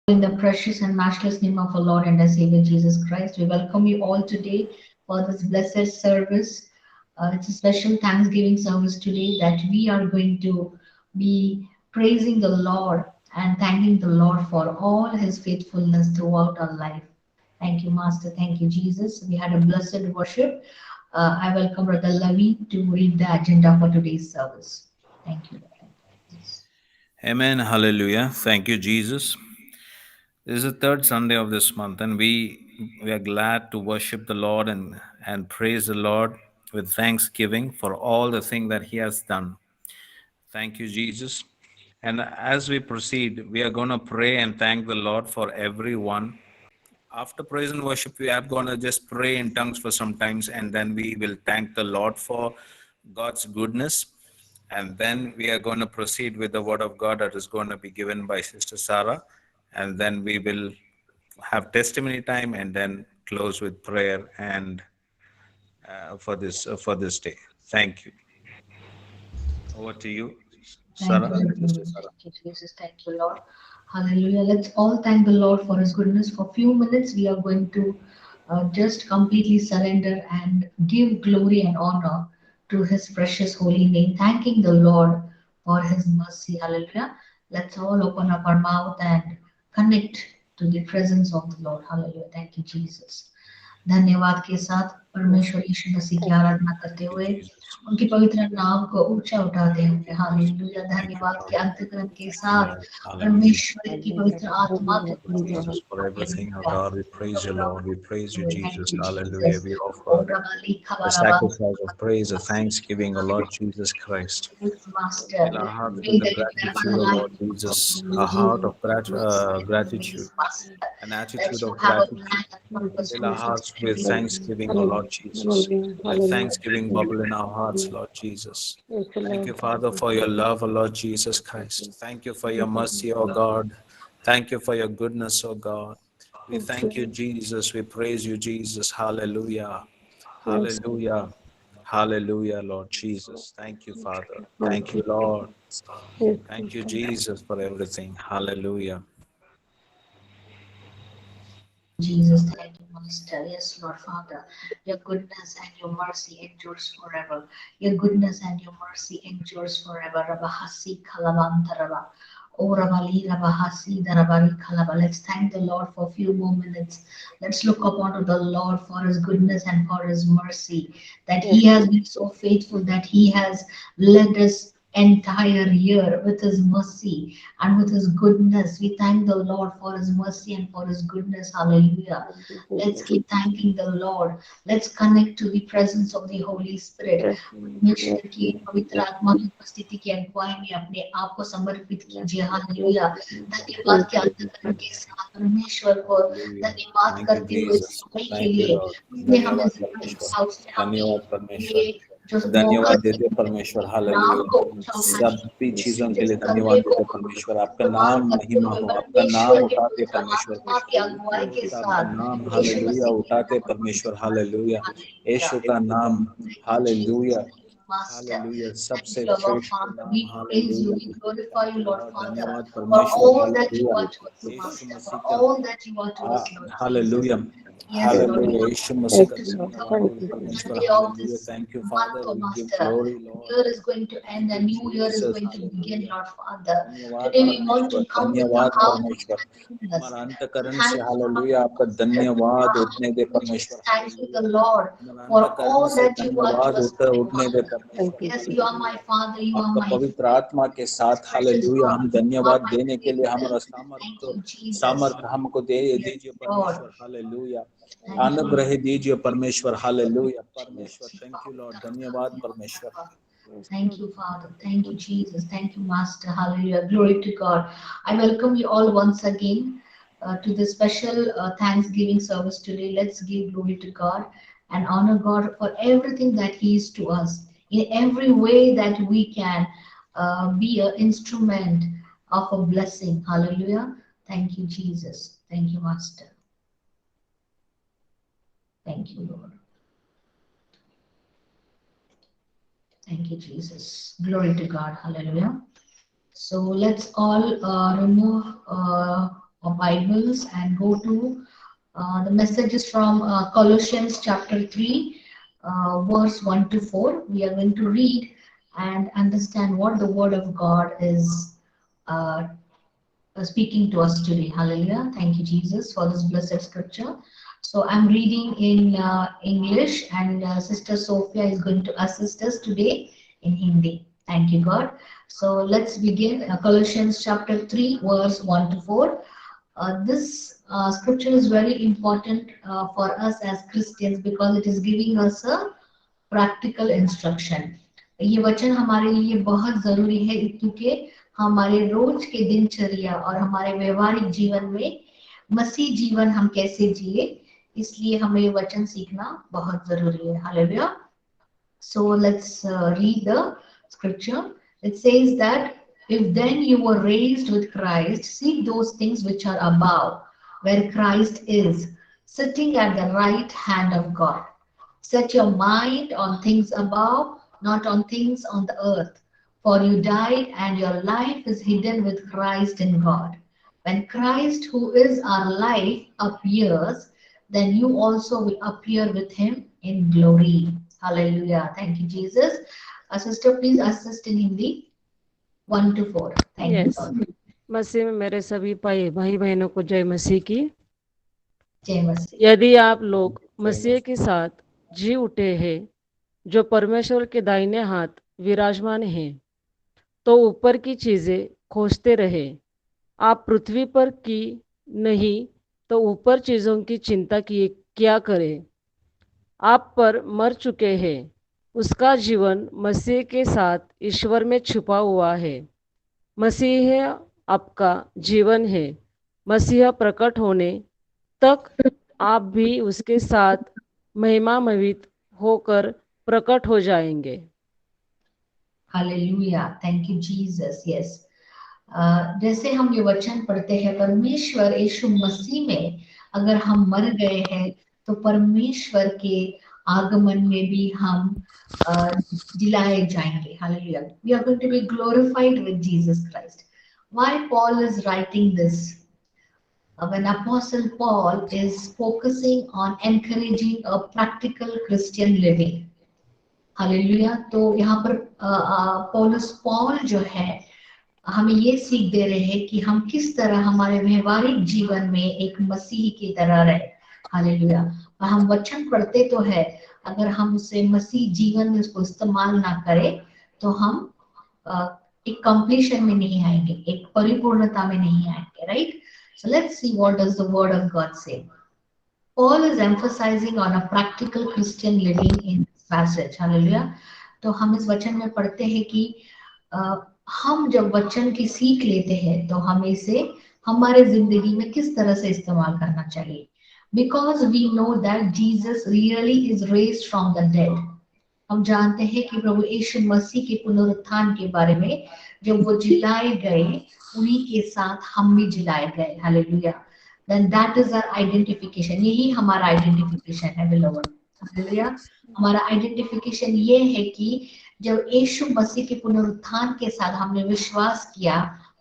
In the precious and matchless name of our Lord and our Savior Jesus Christ, we welcome you all today for this blessed service. It's a special Thanksgiving service today that we are going to be praising the Lord and thanking the Lord for all His faithfulness throughout our life. Thank you, Master. Thank you, Jesus. We had a blessed worship. I welcome Brother Lavi to read the agenda for today's service. Thank you. Amen. Hallelujah. Thank you, Jesus. This is the third Sunday of this month, and we are glad to worship the Lord and praise the Lord with thanksgiving for all the thing that He has done. Thank you, Jesus. And as we proceed, we are going to pray and thank the Lord for everyone. After praise and worship, we are going to just pray in tongues for some times, and then we will thank the Lord for God's goodness. And then we are going to proceed with the word of God that is going to be given by Sister Sarah. And then we will have testimony time and then close with prayer and for this day. Thank you. Over to you, Thank Sarah. you, Sister Lord. Sarah. Thank you, Jesus. Thank you, Lord. Hallelujah. Let's all thank the Lord for His goodness. For a few minutes, we are going to just completely surrender and give glory and honor to His precious holy name, thanking the Lord for His mercy. Hallelujah. Let's all open up our mouth and connect to the presence of the Lord. Hallelujah. Thank you, Jesus. धन्यवाद के साथ परमेश्वर यीशु मसीह की आराधना करते Thank you, हुए Jesus. उनके पवित्र नाम को ऊंचा उठाते हुए हालेलुया Thank you, धन्यवाद के Lord. अंतःकरण के Thank you, साथ Lord. Hallelujah. परमेश्वर की पवित्र आत्मा के For Jesus, for everything, oh God, we praise you, Lord. We praise you, Jesus. Hallelujah. We offer a sacrifice of praise, a thanksgiving, O Lord Jesus Christ. Master, Fill our hearts with pray the that you can gratitude, O align Lord Jesus, a heart of gratitude, Master, an that attitude you of have a gratitude. plan and purpose Fill for our each and hearts with every one. thanksgiving, O Lord Jesus. Let thanksgiving bubble in our hearts, Lord Jesus. Thank you, Father, for your love, O Lord Jesus Christ. Thank you for your mercy, O God. Thank you for your goodness, O God. We thank you, Jesus. We praise you, Jesus. Hallelujah. Hallelujah. Hallelujah, Lord Jesus. Thank you, Father. Thank you, Lord. Thank you, Jesus, for everything. Hallelujah. Thank you, Jesus. Thank you, Master. Yes, Lord Father. Your goodness and your mercy endures forever. Your goodness and your mercy endures forever. Rabahasi kalamantaraba. Oh, Rabali Rabahasi Darabari Kalaba. Let's thank the Lord for a few more minutes. Let's look upon to the Lord for his goodness and for his mercy. That he has been so faithful, that he has led us entire year with his mercy and with his goodness. We thank the Lord for his mercy and for his goodness. Hallelujah. Let's keep thanking the Lord. Let's connect to the presence of the Holy Spirit. परमेश्वर की पवित्र आत्मा की उपस्थिति की अगुवाई में अपने आप को समर्पित कीजिए हालेलुया धन्यवाद के अंतःकरण के साथ परमेश्वर को Hallelujah. धन्यवाद Thank you, करते हुए इस Jesus. समय के Thank you, लिए Lord. जिसने हमें धन्यवाद जिंदगी परमेश्वर. दिया उसने हमें धन्यवाद परमेश्वर. ये जो मौका धन्यवाद देते दिया परमेश्वर. नाम हालेलुया. को ऊंचा उठाने सभी चीजों के जिस लिए धन्यवाद कंधे को देते परमेश्वर. आपका इस्तेमाल नाम करते महिमा हुए हो. आपका नाम परमेश्वर के उठाते पवित्र परमेश्वर. आत्मा की अगुवाई के पवित्र आपका साथ नाम यीशु हालेलुया मसीह के उठाते नाम को परमेश्वर. इस्तेमाल हालेलुया. हालेलुया यीशु का नाम. Thank you, Jesus. Hallelujah. Thank you, Master. Hallelujah. Thank सबसे you, Lord श्रेष्ठ Father. नाम. We praise you. Hallelujah. We glorify thank you, you Lord Lord. Father, धन्यवाद for परमेश्वर. all that you hallelujah. are to us, यीशु Master, for मसीह का all that you are to us, Lord Jesus. Hallelujah. Yes, Lord. We Hallelujah. look यीशु मसीह forward का to the धन्यवाद third हो परमेश्वर. Sunday of hallelujah. this Thank you, month, Father. oh We give Master. glory, The Lord. year is going to end, Thank a you, new year is Jesus. going to begin, Hallelujah. Lord Father. धन्यवाद Today we want परमेश्वर. to come with a धन्यवाद heart of परमेश्वर. thankfulness. हमारा To अंतकरण से thank you, Lord hallelujah आपका Father. धन्यवाद Our उठने दे heart which is परमेश्वर. thanking the hallelujah. Lord हमारा for अंतकरण all से that you are to धन्यवाद us, Lord उठने दे Father. परमेश्वर. Yes, you are hallelujah. my Father, you are आपका my पवित्र आत्मा के साथ precious हालेलुया God, हम you are धन्यवाद my देने के लिए Creator. हमारा Thank सामर्थ्य you, Jesus. सामर्थ्य हमको दे Yes, दीजिए Lord. परमेश्वर. हालेलुया. Thank you, अनुग्रह Lord. दीजिए परमेश्वर. हालेलुया. परमेश्वर. Yes, thank you Lord. धन्यवाद परमेश्वर. Thank you, Father. Thank you, Jesus. Thank you, Master. Hallelujah. Glory to God. I welcome you all once again to the special Thanksgiving service today. Let's give glory to God and honor God for everything that He is to us in every way that we can be an instrument of a blessing. Hallelujah. Thank you, Jesus. Thank you, Master. Thank you, Lord. Thank you, Jesus. Glory to God. Hallelujah. So let's all remove our Bibles and go to the messages from Colossians chapter 3, verse 1 to 4. We are going to read and understand what the Word of God is uh, speaking to us today. Hallelujah. Thank you, Jesus, for this blessed scripture. So I'm reading in English, and Sister Sophia is going to assist us today in Hindi. Thank you, God. So let's begin. Colossians chapter 3, verse 1 to 4. This scripture is very important for us as Christians because it is giving us a practical instruction. ये वचन हमारे लिए बहुत जरूरी है क्योंकि हमारे रोज के दिनचर्या और हमारे व्यवहारिक जीवन में मसीह जीवन हम कैसे जिए, इसलिए हमें ये वचन सीखना बहुत जरूरी है. Hallelujah. So let's read the scripture. It says that if then you were raised with Christ, seek those things which are above, where Christ is, sitting at the right hand of God. Set your mind on things above, not on things on the earth. For you died, and your life is hidden with Christ in God. When Christ, who is our life, appears, then you also will appear with him in glory. Hallelujah. Thank you, Jesus. Sister, please assist in Hindi 1 to 4. Thank you, yes Lord. मसीह में मेरे सभी भाई बहनों को जय मसीह की. जय मसीह. यदि आप लोग मसीह के साथ जी उठे हैं, जो परमेश्वर के दाहिने हाथ विराजमान हैं, तो ऊपर की चीजें खोजते रहे. आप पृथ्वी पर की नहीं तो ऊपर चीजों की चिंता किए क्या करें. आप पर मर चुके हैं, उसका जीवन मसीह के साथ ईश्वर में छुपा हुआ है. मसीह आपका जीवन है. मसीह प्रकट होने तक आप भी उसके साथ महिमान्वित होकर प्रकट हो जाएंगे. Hallelujah. Thank you, Jesus. Yes. जैसे हम ये वचन पढ़ते हैं, परमेश्वर यीशु मसीह में अगर हम मर गए हैं तो परमेश्वर के आगमन में भी हम जिलाए जाएंगे. Hallelujah. We are going to be glorified with Jesus Christ. Why Paul is writing this? When Apostle Paul is focusing on encouraging a practical Christian living. Hallelujah. तो यहाँ पर पौलुस पॉल जो है हमें ये सीख दे रहे हैं कि हम किस तरह हमारे व्यवहारिक जीवन में एक मसीही की तरह रहे. हालेलुया. हम वचन पढ़ते तो है, अगर हम उसे मसीह जीवन में उसको इस्तेमाल ना करें तो हम एक कंप्लीशन में नहीं आएंगे, एक परिपूर्णता में नहीं आएंगे. Right. So let's see what does the word of God से. Paul is emphasizing on a practical Christian living in this passage. Hallelujah. तो हम इस वचन में पढ़ते हैं कि हम जब वचन की सीख लेते हैं तो हमें इसे हमारे जिंदगी में किस तरह से इस्तेमाल करना चाहिए. Because we know that Jesus really is raised from the dead. हम जानते हैं कि प्रभु यीशु मसीह के पुनरुत्थान के बारे में, जब वो जिलाए गए उन्हीं के साथ हम भी जिलाए गए. Hallelujah. Then that is our identification. यही हमारा आइडेंटिफिकेशन है beloved. हालेलुया. हमारा आइडेंटिफिकेशन ये है कि जब यीशु मसीह के पुनरुत्थान के साथ हमने विश्वास किया,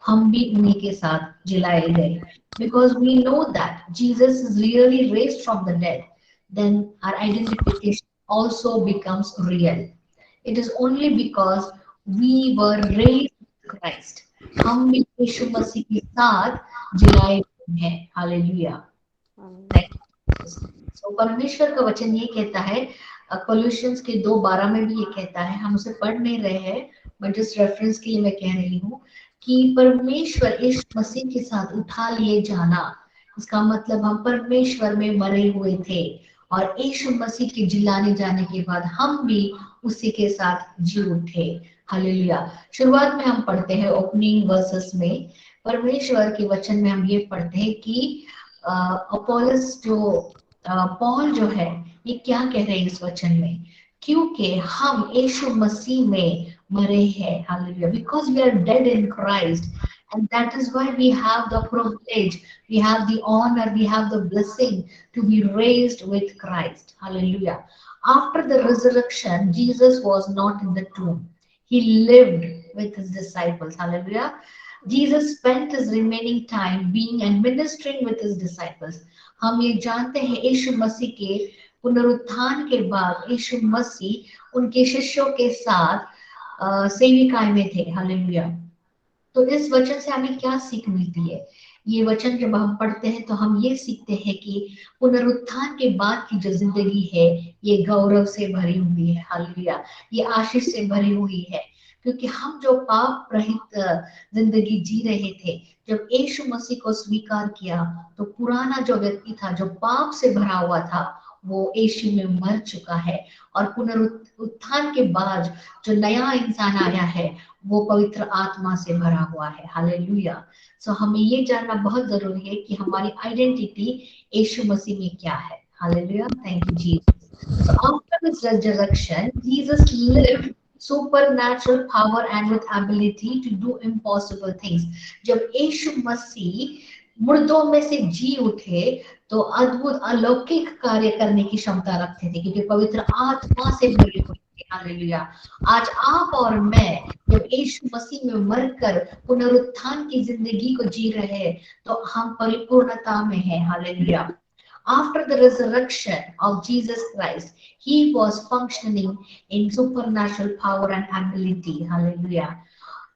हम भी उन्हीं के साथ जिलाए गए. Because we know that Jesus is really raised from the dead, then our identification also becomes real. It is only because we were raised with Christ. हम भी यीशु मसीह के साथ जिलाए है. हालेलुया. So, परमेश्वर का वचन ये कहता है, कोलोसियंस के 2:12 में भी ये कहता है, हम उसे पढ़ नहीं रहे हैं बट जस्ट रेफरेंस के लिए मैं कह रही हूँ कि परमेश्वर यीशु मसीह के साथ उठा लिए जाना, इसका मतलब हम परमेश्वर में मरे हुए थे और यीशु मसीह के जिलाने जाने के बाद हम भी उसी के साथ जी उठे. हालेलुया. शुरुआत में हम पढ़ते हैं ओपनिंग वर्सेस में, परमेश्वर के वचन में हम ये पढ़ते हैं कि अपोलोस जो पॉल जो है ये क्या कह रहे हैं इस वचन में, क्योंकि हम यीशु मसीह में मरे हैं. Hallelujah. Because we are dead in Christ, and that is why we have the privilege, we have the honor, we have the blessing to be raised with Christ. Hallelujah. After the resurrection, Jesus was not in the tomb. He lived with his disciples. Hallelujah. Jesus spent his remaining time being and ministering with his disciples. हम ये जानते हैं यीशु मसीह के पुनरुत्थान के बाद यीशु मसीह उनके शिष्यों के साथ सेविकाई में थे। हालेलुया। तो इस वचन से हमें क्या सीख मिलती है? ये वचन जब हम पढ़ते हैं तो हम ये सीखते हैं कि पुनरुत्थान के बाद की जो जिंदगी है ये गौरव से भरी हुई है। हालेलुया। ये आशीष से भरी हुई है, क्योंकि हम जो पाप रहित जिंदगी जी रहे थे, जब यीशु मसीह को स्वीकार किया तो पुराना जो व्यक्ति था जो पाप से भरा हुआ था वो यीशु में मर चुका है, और पुनरुत्थान के बाद जो नया इंसान आया है वो पवित्र आत्मा से भरा हुआ है। हालेलुया। सो हमें ये जानना बहुत जरूरी है कि हमारी आइडेंटिटी यीशु मसीह में क्या है। Hallelujah. Thank you Jesus. So after his resurrection, Jesus lived supernatural power and with ability to do impossible things. जब यीशु मसीह मुर्दों में से जी उठे तो अद्भुत अलौकिक कार्य करने की क्षमता रखते थे, क्योंकि पवित्र आत्मा से भरे हुए थे। हालेलुया। आज आप और मैं जब यीशु मसीह में मरकर पुनरुत्थान की जिंदगी को जी रहे हैं तो हम परिपूर्णता में हैं। Hallelujah. After the resurrection of Jesus Christ, he was functioning in supernatural power and ability. Hallelujah.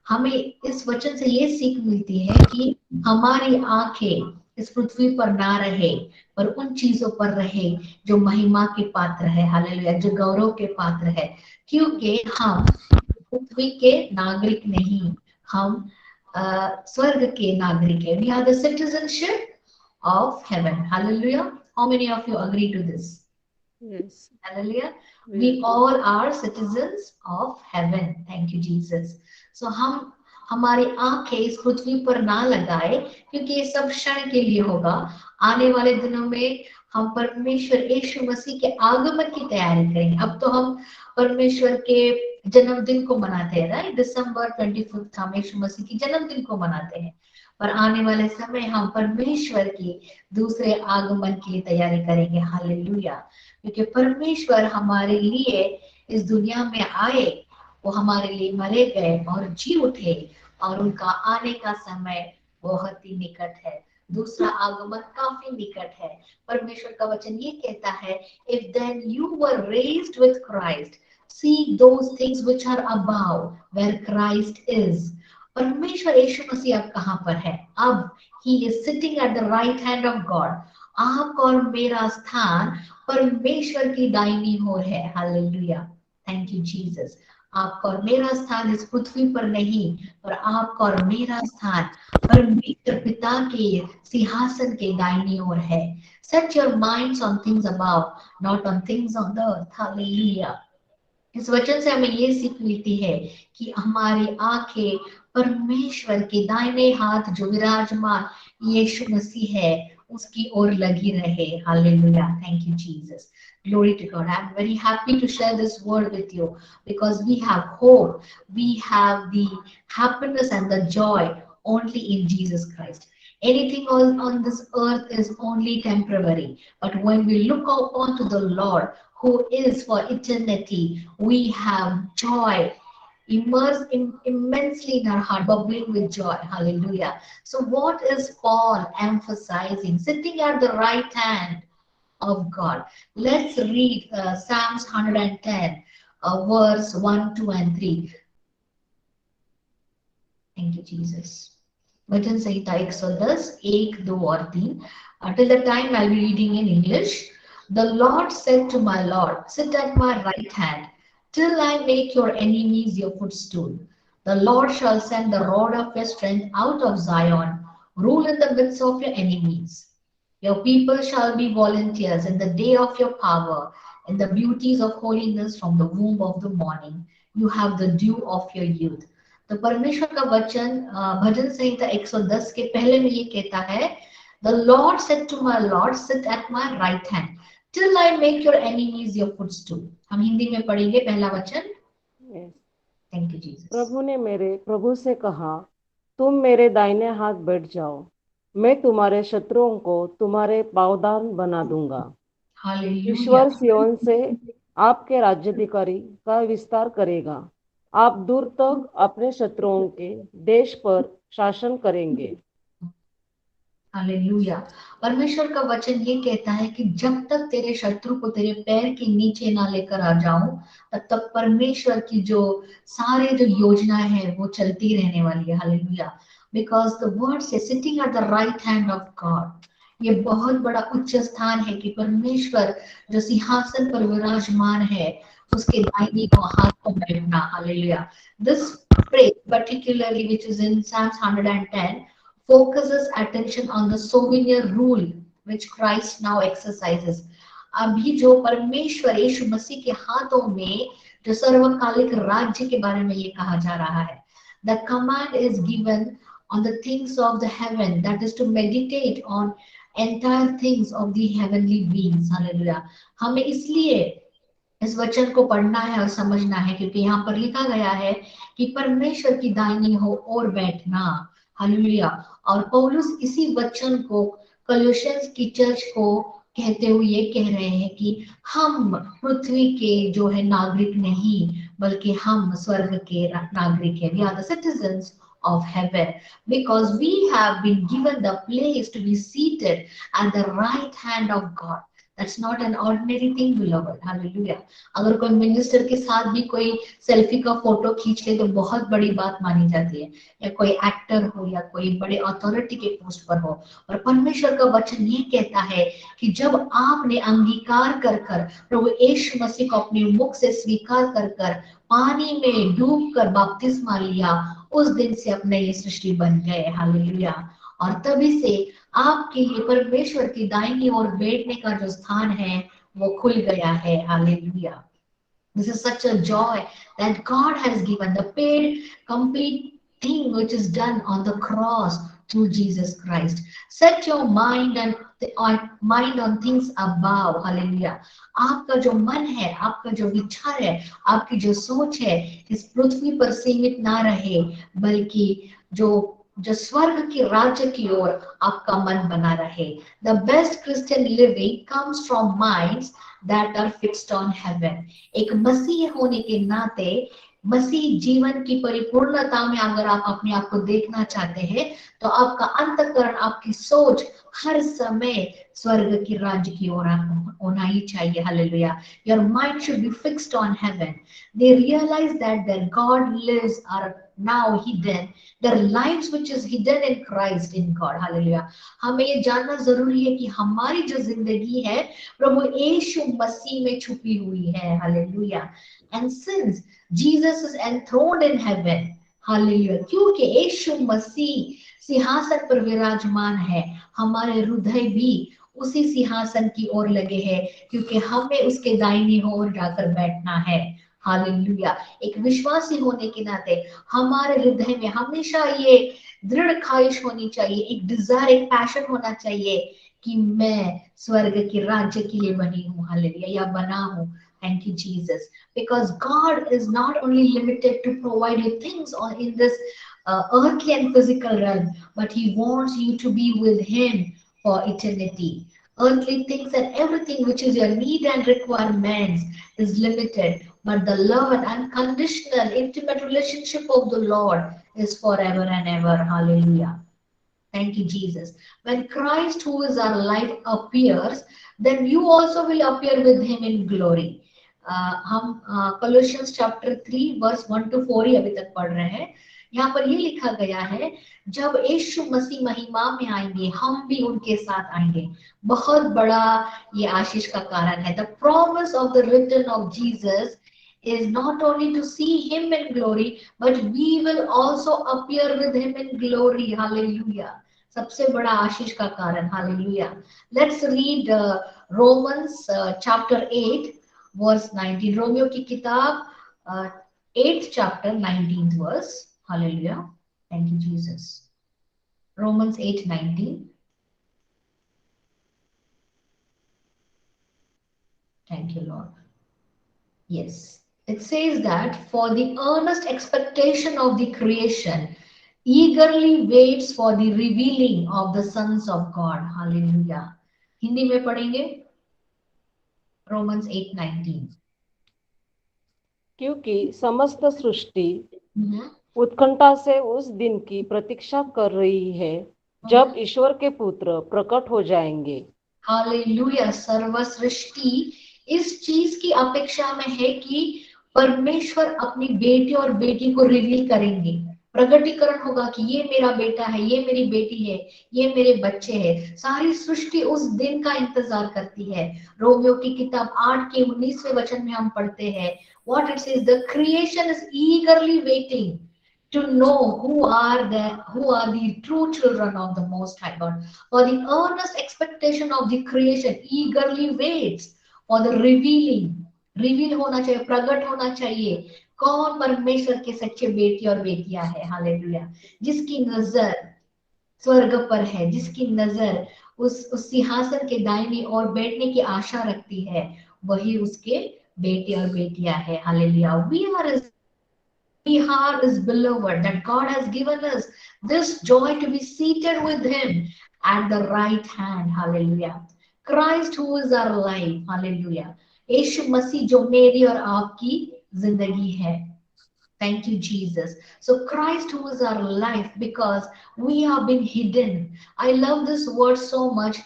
हमें इस वचन से ये सीख मिलती है कि हमारी आंखें इस पृथ्वी पर ना रहे पर उन चीजों पर रहे जो महिमा के पात्र है। हालेलुया। जो गौरव के पात्र है, क्योंकि हम पृथ्वी के नागरिक नहीं, हम स्वर्ग के नागरिक है। We are the citizenship of heaven. Hallelujah. How many of you agree to this? Yes. Hallelujah. We We agree. all are citizens of heaven. Thank you, Jesus. So हम हमारी आंखें इस पृथ्वी पर ना लगाए, क्योंकि ये सब क्षण के लिए होगा। आने वाले दिनों में हम परमेश्वर यीशु मसीह के आगमन की तैयारी करेंगे। अब तो हम परमेश्वर के जन्मदिन को मनाते हैं, राइट? दिसंबर 25 हम यीशु मसीह की जन्मदिन को मनाते हैं, पर आने वाले समय हम परमेश्वर की दूसरे आगमन की तैयारी करेंगे। हालेलुया। क्योंकि परमेश्वर हमारे लिए इस दुनिया में आए, वो हमारे लिए मरे गए और जी उठे, और उनका आने का समय बहुत ही निकट है। दूसरा आगमन काफी निकट है। परमेश्वर का वचन ये कहता है, if then you were raised with Christ, seek those things which are above where Christ is. परमेश्वर यीशु मसीह अब कहां पर है? अब he is sitting at the right hand of God. आपका और मेरा स्थान परमेश्वर की दाहिनी ओर है। हालेलुया। Thank you Jesus. आपका और मेरा स्थान इस पृथ्वी पर नहीं, पर आपका और मेरा स्थान परमेश्वर पिता के सिंहासन के दाहिनी ओर है। Set your minds on things above, not on things on the earth. Hallelujah. इस वचन से हमें ये सीख मिलती है कि हमारी आंखें परमेश्वर के दाहिने हाथ जो विराजमान यीशु मसीह है उसकी ओर लगी रहे। Hallelujah. Thank you Jesus. Glory to God. I'm very happy to share this word with you because we have hope. We have the happiness and the joy only in Jesus Christ. Anything on this earth is only temporary. But when we look upon to the Lord, who is for eternity, we have joy immersed immensely in our heart, bubbling with joy. Hallelujah. So, what is Paul emphasizing? Sitting at the right hand of God. Let's read Psalms 110, verse 1, 2, and 3. Thank you, Jesus. वचन संहिता 110, 1, 2 और 3. Till the time I'll be reading in English. The Lord said to my Lord, sit at my right hand, till I make your enemies your footstool. The Lord shall send the rod of your strength out of Zion, rule in the midst of your enemies. Your people shall be volunteers in the day of your power, in the beauties of holiness from the womb of the morning. You have the dew of your youth. तो परमेश्वर का वचन भजन संहिता 110 के पहले में ये कहता है, The Lord said to my Lord, sit at my right hand, till I make your enemies your footstool. हम हिंदी में पढ़ेंगे पहला वचन। Yes. Thank you Jesus. प्रभु ने मेरे प्रभु से कहा, तुम मेरे दाहिने हाथ बैठ जाओ, मैं तुम्हारे शत्रुओं को तुम्हारे पावदान बना दूंगा। हालेलुया। ईश्वर सियोन से आपके राज्याधिकारी का विस्तार करेगा। आप दूर तक अपने शत्रुओं के देश पर शासन करेंगे। हालेलुया। परमेश्वर का वचन ये कहता है कि जब तक तेरे शत्रु को तेरे पैर के नीचे ना लेकर आ जाऊं, तब तक परमेश्वर की जो सारे जो योजना है वो चलती रहने वाली है। हालेलुया। बिकॉज द वर्ड से sitting at the right hand of God, ये बहुत बड़ा उच्च स्थान है कि परमेश्वर जो सिंहासन पर विराजमान है उसके दाहिनी को हाथ को बैठना। Hallelujah. This phrase particularly which is in Psalms 110 focuses attention on the sovereign rule which Christ now exercises. अभी जो परमेश्वर यीशु मसीह के हाथों में जो सर्वकालिक राज्य के बारे में ये कहा जा रहा है. The command is given on the things of the heaven, that is to meditate on entire things of the heavenly beings. Hallelujah. हमें इसलिए इस वचन को पढ़ना है और समझना है क्योंकि यहाँ पर लिखा गया है कि परमेश्वर की दाहिनी हो और बैठना। हालेलुया। और पौलुस इसी वचन को कलोसियंस की चर्च को कहते हुए ये कह रहे हैं कि हम पृथ्वी के जो है नागरिक नहीं, बल्कि हम स्वर्ग के नागरिक हैं। We are the citizens of heaven because we have been given the place to be seated at the right hand of God. That's not an ordinary thing, beloved. Hallelujah. अगर कोई मिनिस्टर के साथ भी कोई सेल्फी का photo खींच ले तो बहुत बड़ी बात मानी जाती है, या कोई एक्टर हो या कोई बड़े अथॉरिटी के पोस्ट पर हो। और परमेश्वर का वचन ये कहता है कि जब आपने अंगीकार कर कर प्रभु यीशु मसीह को अपने मुख से स्वीकार कर कर पानी में डूब कर बपतिस्मा लिया, उस दिन से अपने ये सृष्टि बन गए। हालेलुया। और तभी से आपके लिए परमेश्वर की दाहिनी ओर बैठने का जो स्थान है वो खुल गया है। Hallelujah. This is such a joy that God has given the paid complete thing which is done on the cross through Jesus Christ. Set your mind and mind on things above. Hallelujah. आपका जो मन है, आपका जो विचार है, आपकी जो सोच है इस पृथ्वी पर सीमित ना रहे, बल्कि जो स्वर्ग के राज्य की ओर आपका मन बना रहे। The best Christian living comes from minds that are fixed on heaven. एक मसीह होने के नाते मसीह जीवन की परिपूर्णता में अगर आप अपने आप को देखना चाहते हैं तो आपका अंतःकरण, आपकी सोच हर समय स्वर्ग की राज्य की ओर होना ही चाहिए। Hallelujah. Your mind should be fixed on heaven. They realize that their God lives are now hidden, their lives which is hidden in Christ in God. Hallelujah. हमें ये जानना जरूरी है कि हमारी जो जिंदगी है प्रभु यीशु मसीह में छुपी हुई है। Hallelujah. And since Jesus is enthroned in heaven, hallelujah, क्योंकि यीशु मसीह सिंहासन पर विराजमान है, हमारे हृदय भी उसी सिंहासन की ओर लगे हैं, क्योंकि हमें उसके दाहिनी ओर जाकर बैठना है। हालेलुया। एक विश्वासी होने के नाते हमारे हृदय में हमेशा ये दृढ़ ख्वाहिश होनी चाहिए, एक डिजायर, एक पैशन होना चाहिए कि मैं स्वर्ग के राज्य के लिए बनी हूँ। हालेलुया, या बना हूँ। Thank you, Jesus. Because God is not only limited to provide you things in this earthly and physical realm, but He wants you to be with Him for eternity. Earthly things and everything which is your need and requirements is limited, but the love and unconditional, intimate relationship of the Lord is forever and ever. Hallelujah. Thank you, Jesus. When Christ, who is our life, appears, then you also will appear with Him in glory. हम Colossians chapter 3 verse 1 to 4 ही अभी तक पढ़ रहे हैं। यहाँ पर ये लिखा गया है, जब यीशु मसीह महिमा में आएंगे हम भी उनके साथ आएंगे। बहुत बड़ा ये आशीष का कारण है। The promise of the return of Jesus is not only to see Him in glory, but we will also appear with Him in glory. Hallelujah. सबसे बड़ा आशीष का कारण। Hallelujah. Let's read Romans chapter 8 verse 19. Romeo की किताब 8th chapter 19th verse. Hallelujah. Thank you, Jesus. Romans 8:19. Thank you, Lord. Yes. It says that for the earnest expectation of the creation eagerly waits for the revealing of the sons of God. Hallelujah. Hindi में पढ़ेंगे Romans 8:19. क्योंकि समस्त सृष्टि उत्कंठा से उस दिन की प्रतीक्षा कर रही है जब ईश्वर के पुत्र प्रकट हो जाएंगे। हालेलुया। सर्व सृष्टि इस चीज की अपेक्षा में है कि परमेश्वर अपनी बेटे और बेटी को रिवील करेंगे, प्रगटीकरण होगा कि ये मेरा बेटा है, ये मेरी बेटी है, ये मेरे बच्चे हैं। सारी सृष्टि उस दिन का इंतजार करती है। रोमियो की किताब 8 के 19वें वचन में हम पढ़ते हैं, what it says, the creation is ईगरली waiting to know who are the true children of the Most High God. For the earnest expectation of the creation eagerly waits for the revealing. Reveal होना चाहिए, प्रकट होना चाहिए कौन परमेश्वर के सच्चे बेटे और बेटियां हैं। हालेलुया। जिसकी नजर स्वर्ग पर है, जिसकी नजर उस सिंहासन के दाहिनी ओर बैठने की आशा रखती है, वही उसके बेटे और बेटियां हैं। Hallelujah. We are his beloved, that God has given us this joy to be seated with him at the right hand. Hallelujah. Christ who is our life. Hallelujah. यीशु मसीह जो मेरी और आपकी जिंदगी है। Thank you, Jesus. So Christ who is our life, because we have been hidden. I love this word so much.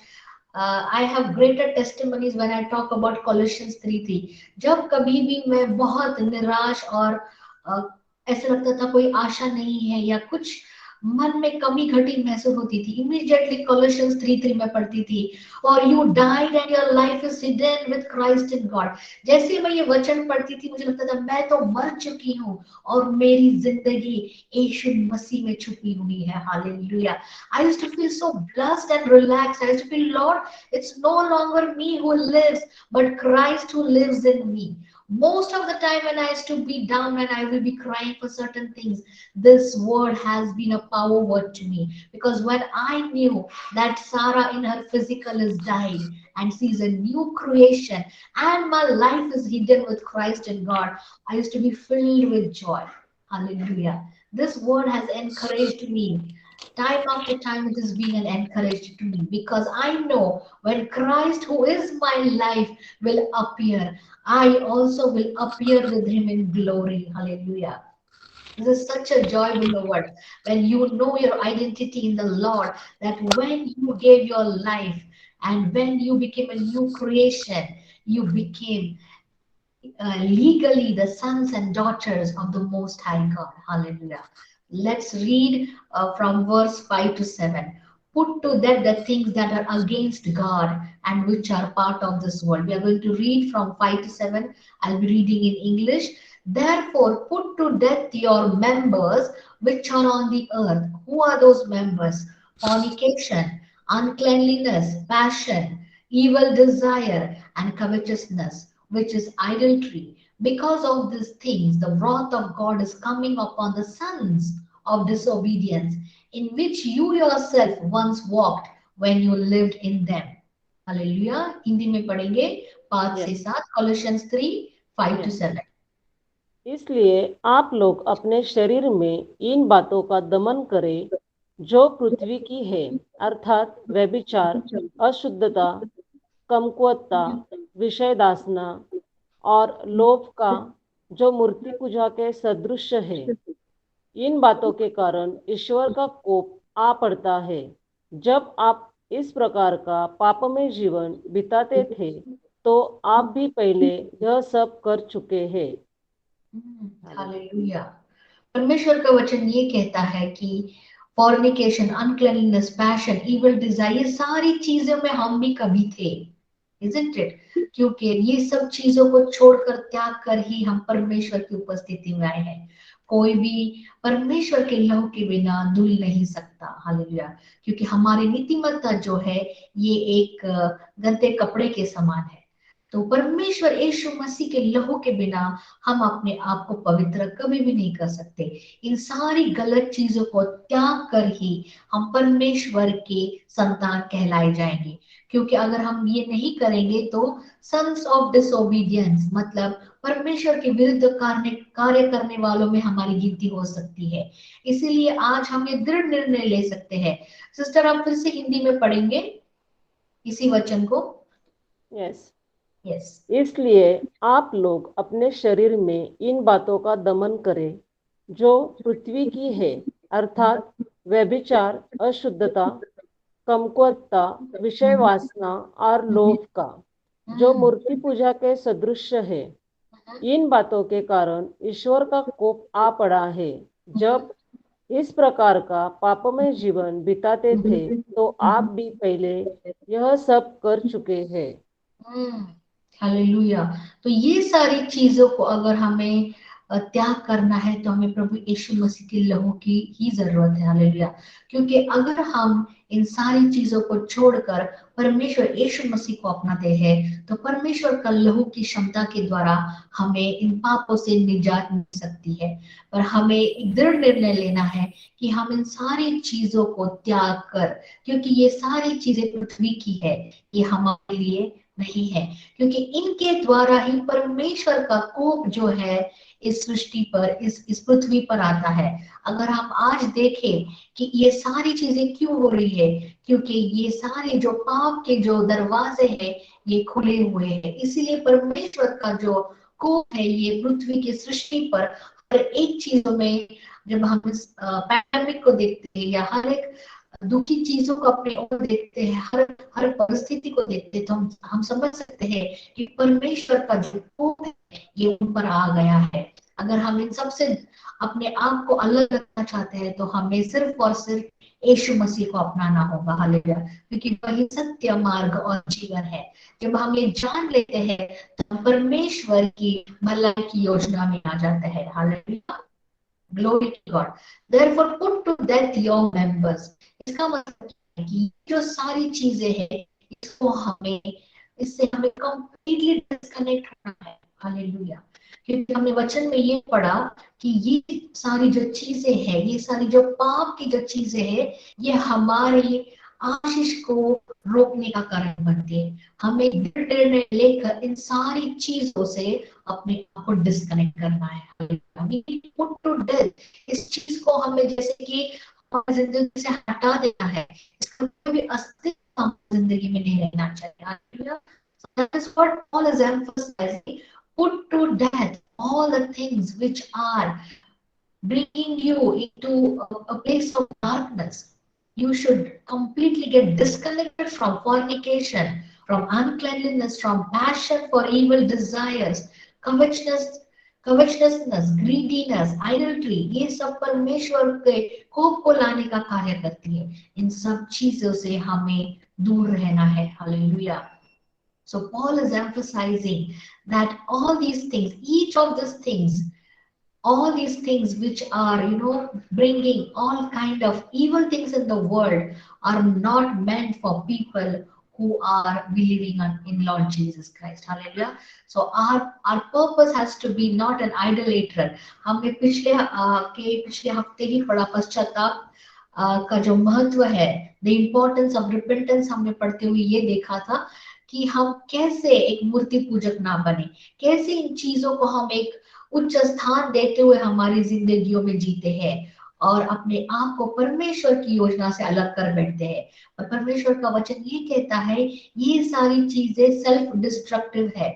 I have greater testimonies when I talk about Colossians 3:3. जब कभी भी मैं बहुत निराश और ऐसा लगता था कोई आशा नहीं है या कुछ मन में कमी घटी महसूस होती थी, इमीडिएटली Colossians 3:3 में पढ़ती थी, और you died and your life is hidden with Christ in God. जैसे मैं ये वचन पढ़ती थी मुझे लगता था मैं तो मर चुकी हूँ और मेरी जिंदगी यीशु मसीह में छुपी हुई है। Hallelujah. I used to feel so blessed and relaxed. I used to feel, Lord, it's no longer me who lives, but Christ who lives in me. Most of the time when I used to be down and I will be crying for certain things, this word has been a power word to me, because when I knew that Sarah in her physical is died and sees a new creation and my life is hidden with Christ in God, I used to be filled with joy. Hallelujah. This word has encouraged me. Time after time, it has been an encouragement to me, because I know when Christ, who is my life, will appear, I also will appear with him in glory. Hallelujah. This is such a joy, beloved, when you know your identity in the Lord, that when you gave your life and when you became a new creation, you became legally the sons and daughters of the Most High God. Hallelujah. Let's read from verse 5 to 7. Put to death the things that are against God and which are part of this world. We are going to read from 5 to 7. I'll be reading in English. Therefore, put to death your members which are on the earth. Who are those members? Fornication, uncleanliness, passion, evil desire, and covetousness, which is idolatry. Because of these things, the wrath of God is coming upon the sons of disobedience, in which you yourself once walked when you lived in them. Hallelujah. Hindi में पढ़ेंगे 5 से 7, Colossians 3, 5 to 7. इसलिए आप लोग अपने शरीर में इन बातों का दमन करें जो पृथ्वी की है, अर्थात व्यभिचार, अशुद्धता, कमकुवतता, विषय दासना और लोभ का, जो मूर्ति पूजा के सदृश है। इन बातों के कारण ईश्वर का कोप आ पड़ता है। जब आप इस प्रकार का पापमय जीवन बिताते थे तो आप भी पहले यह सब कर चुके हैं। हालेलुया। परमेश्वर का वचन ये कहता है कि फॉर्निकेशन, अनक्लीननेस, पैशन, इविल डिजायर, ये सारी चीजों में हम भी कभी थे, isn't it? क्योंकि ये सब चीजों को छोड़कर, त्याग कर ही हम परमेश्वर की उपस्थिति में आए हैं। कोई भी परमेश्वर के लहू के बिना धुल नहीं सकता। हालेलुया। क्योंकि हमारी नीतिमत्ता जो है ये एक गंदे कपड़े के समान है। तो परमेश्वर यीशु मसीह के लहू के बिना हम अपने आप को पवित्र कभी भी नहीं कर सकते। इन सारी गलत चीजों को त्याग कर ही हम परमेश्वर के संतान कहलाए जाएंगे। क्योंकि अगर हम ये नहीं करेंगे तो सन्स ऑफ डिसोबीडियंस, मतलब परमेश्वर के विरुद्ध कार्य करने वालों में हमारी गिनती हो सकती है। इसीलिए आज हम ये दृढ़ निर्णय ले सकते हैं। सिस्टर आप फिर से हिंदी में पढ़ेंगे इसी वचन को। यस। यस। इसलिए आप लोग अपने शरीर में इन बातों का दमन करें जो पृथ्वी की है, अर्थात व्यभिचार, अशुद्धता, कमकुवतता, विषय वासना और लोभ का, जो मूर्ति पूजा के सदृश है। इन बातों के कारण ईश्वर का कोप आ पड़ा है। जब इस प्रकार का पापमय जीवन बिताते थे तो आप भी पहले यह सब कर चुके हैं। हालेलुया। तो ये सारी चीजों को अगर हमें त्याग करना है तो हमें प्रभु यीशु मसीह के लहू की ही जरूरत है। हालेलुया। क्योंकि अगर हम इन सारी चीजों को छोड़कर परमेश्वर यीशु मसीह को अपनाते हैं तो परमेश्वर का लहू की क्षमता के द्वारा हमें इन पापों से निजात मिल सकती है। पर हमें एक दृढ़ निर्णय लेना है कि हम इन सारी चीजों को त्याग कर, क्योंकि ये सारी चीजें पृथ्वी की है, ये हमारे लिए नहीं है। क्योंकि इनके द्वारा ही परमेश्वर का कोप जो है इस सृष्टि पर, इस पृथ्वी पर आता है। अगर हम आज देखें कि ये सारी चीजें क्यों हो रही है, क्योंकि ये सारे जो पाप के जो दरवाजे हैं ये खुले हुए हैं। इसीलिए परमेश्वर का जो कोप है ये पृथ्वी की सृष्टि पर हर एक चीजों में, जब हम इस पैंडेमिक को देखते हैं या हर एक दुखी चीजों को अपने ओर देखते हैं, हर हर परिस्थिति को देखते हैं, तो हम समझ सकते हैं कि परमेश्वर का जो कोप है ये उन पर आ गया है। अगर हम इन सबसे अपने आप को अलग रखना चाहते हैं तो हमें सिर्फ और सिर्फ यीशु मसीह को अपनाना होगा। हालेलुया। क्योंकि वही सत्य, मार्ग और जीवन है। जब हम ये जान लेते हैं तो परमेश्वर की भलाई की योजना में आ जाता है। Hallelujah. Glory to God. Therefore, put to death your members. इसका मतलब है कि जो सारी चीजें हैं इसको हमें, इससे हमें कंप्लीटली डिस्कनेक्ट होना है। हालेलुया। क्योंकि हमने वचन में ये पढ़ा कि ये सारी जो चीजें हैं, ये सारी जो पाप की जो चीजें हैं, ये हमारी आशीष को रोकने का कारण बनती है। हमें निर्णय लेकर इन सारी चीजों से अपने आप को डिस्कनेक्ट करना है। पुट टू डेथ, इस चीज को हमें जैसे कि हमारी जिंदगी से हटा देना है। इसका कोई भी अस्तित्व हमारी जिंदगी में नहीं रहना चाहिए। That is what Paul is emphasizing. Put to death all the things which are bringing you into a place of darkness. You should completely get disconnected from fornication, from uncleanliness, from passion for evil desires, covetousness, covetousness, greediness, idolatry. ये सब परमेश्वर के कोप को लाने का कार्य करती है। इन सब चीजों से हमें दूर रहना है। Hallelujah. So Paul is emphasizing that all these things, each of these things, all these things which are, bringing all kind of evil things in the world are not meant for people who are believing in Lord Jesus Christ. Hallelujah. So our purpose has to be not an idolater. हमने पिछले हफ्ते ही पढ़ा पश्चाताप का जो महत्व है, the importance of repentance, हमने पढ़ते हुए ये देखा था कि हम कैसे एक मूर्ति पूजक ना बने, कैसे इन चीजों को हम एक उच्च स्थान देते हुए हमारी जिंदगियों में जीते हैं और अपने आप को परमेश्वर की योजना से अलग कर बैठते हैं। और परमेश्वर का वचन ये कहता है ये सारी चीजें सेल्फ डिस्ट्रक्टिव है,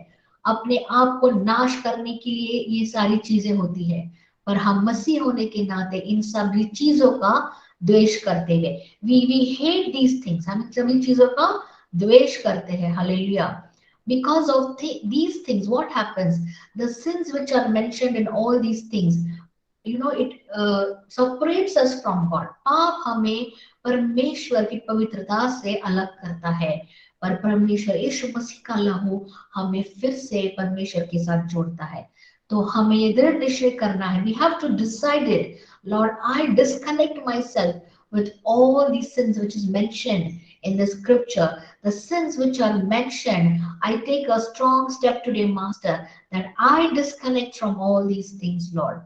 अपने आप को नाश करने के लिए ये सारी चीजें होती है। पर हम मसीह होने के नाते इन सभी चीजों का द्वेष करते हैं। वी हेट दीज थिंग्स, हम इन सभी चीजों का द्वेष करते हैं। Hallelujah. Because of these things, what happens? The sins which are mentioned in all these things, it separates us from God. पाप हमें परमेश्वर की पवित्रता से अलग करता है, पर परमेश्वर यीशु मसीह का लहू हमें फिर से परमेश्वर के साथ जोड़ता है। तो हमें ये दृढ़ निश्चय करना है। We have to decide it. Lord, I disconnect myself with all these sins which is mentioned in the scripture. The sins which are mentioned, I take a strong step today, Master, that I disconnect from all these things, Lord.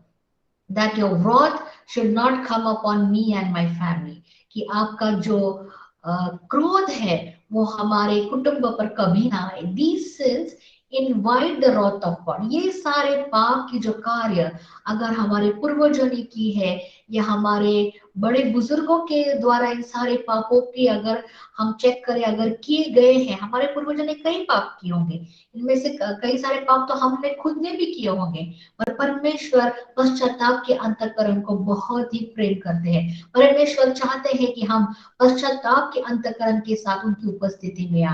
That your wrath should not come upon me and my family. कि आपका जो क्रोध है वो हमारे कुटुंब पर कभी ना आए। These sins invite the wrath of God. ये सारे पाप की जो कार्य अगर हमारे पूर्वजों ने की है या हमारे बड़े बुजुर्गों के द्वारा इन सारे पापों की अगर हम चेक करें, अगर किए गए हैं, हमारे पूर्वजों ने कई पाप किए होंगे, इनमें से कई सारे पाप तो हमने खुद ने भी किए होंगे, पर परमेश्वर पश्चाताप के अंतःकरण को बहुत ही प्रेम करते हैं। परमेश्वर चाहते हैं कि हम पश्चाताप के अंतःकरण के साथ उनकी उपस्थिति में आए।